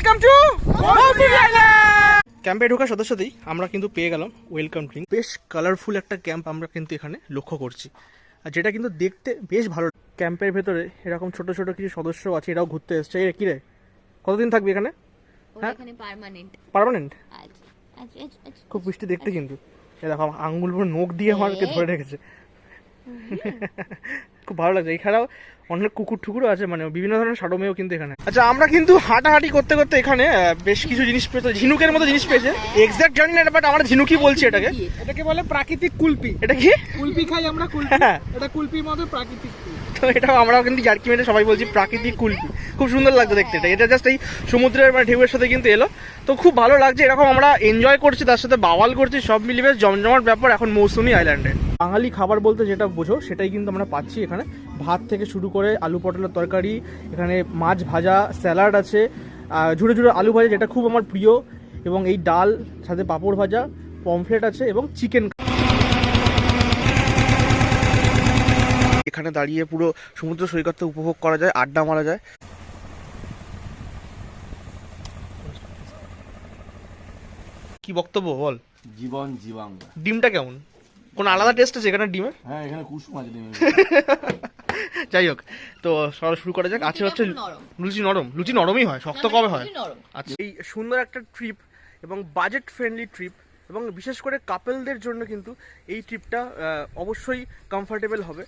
Welcome to Mousumi island. ক্যাম্পে ঢোকার সাথে সাথেই আমরা কিন্তু পেয়ে গেলাম ওয়েলকাম ড্রিঙ্ক। বেশ কালারফুল একটা ক্যাম্প আমরা কিন্তু এখানে লক্ষ্য করছি, আর যেটা কিন্তু দেখতে বেশ ভালো। ক্যাম্পের ভেতরে এরকম ছোট ছোট কিছু সদস্য আছে, এরাও ঘুরতে এসছে। কি রে, কতদিন থাকবি এখানে? হ্যাঁ এখানে পার্মানেন্ট। পার্মানেন্ট? আচ্ছা। খুব মিষ্টি দেখতে কিন্তু। এ দেখো আঙ্গুল পুরো নখ দিয়ে আমাকে ধরে রেখেছে। খুব ভালো লাগছে। এখানেও অনেক কুকুর ঠুকুরও আছে, মানে বিভিন্ন ধরনের সাডমেও কিন্তু এখানে। আচ্ছা, আমরা কিন্তু হাঁটাহাঁটি করতে করতে এখানে বেশ কিছু জিনিস পেয়েছে, ঝিনুকের মতো জিনিস পেয়েছে। এক্সাক্ট জানি না, বাট আমরা ঝিনুকই বলছি এটাকে। এটাকে বলে প্রাকৃতিক কুলপি। এটা কি কুলপি খাই আমরা, কুলপি। এটা কুলপির মতো প্রাকৃতিক। তো এটাও আমরাও কিন্তু জার্কি মেরে সবাই বলছি প্রাকৃতিক কুলপি। খুব সুন্দর লাগছে দেখতে এটা। এটা জাস্ট এই সমুদ্রের মানে ঢেউয়ের সাথে কিন্তু এলো, তো খুব ভালো লাগছে। এরকম আমরা এনজয় করছি, তার সাথে বাওয়াল করছি, সব মিলিয়ে বেশ জমজমাট ব্যাপার এখন মৌসুমী আইল্যান্ডে। বাঙালি খাবার বলতে যেটা বোঝো সেটাই কিন্তু আমরা পাচ্ছি এখানে। ভাত থেকে শুরু করে আলু পটলের তরকারি, এখানে মাছ ভাজা, স্যালাড আছে, ঝুড়ে ঝুড়ে আলু ভাজা যেটা খুব আমার প্রিয়, এবং এই ডাল, সাথে পাঁপড় ভাজা, পমফ্রেট আছে এবং চিকেন। এখানে দাঁড়িয়ে পুরো সমুদ্র সৈকতটা উপভোগ করা যায়, আড্ডা মারা যায়। কি বক্তব্য বল? জীবন জীবাঙ্গ। ডিমটা কেমন? কোন আলাদা টেস্ট আছে এখানে ডিমের? হ্যাঁ, এখানে কুসুম আছে ডিমের। যাই হোক, তো সব শুরু করা যাক। আছে হচ্ছে লুচি নরম। লুচি নরমই হয়, শক্ত কবে হয়? আচ্ছা, এই সুন্দর একটা ট্রিপ এবং বাজেট ফ্রেন্ডলি ট্রিপ, এবং বিশেষ করে কাপলদের জন্য কিন্তু এই ট্রিপটা অবশ্যই কমফোর্টেবল হবে।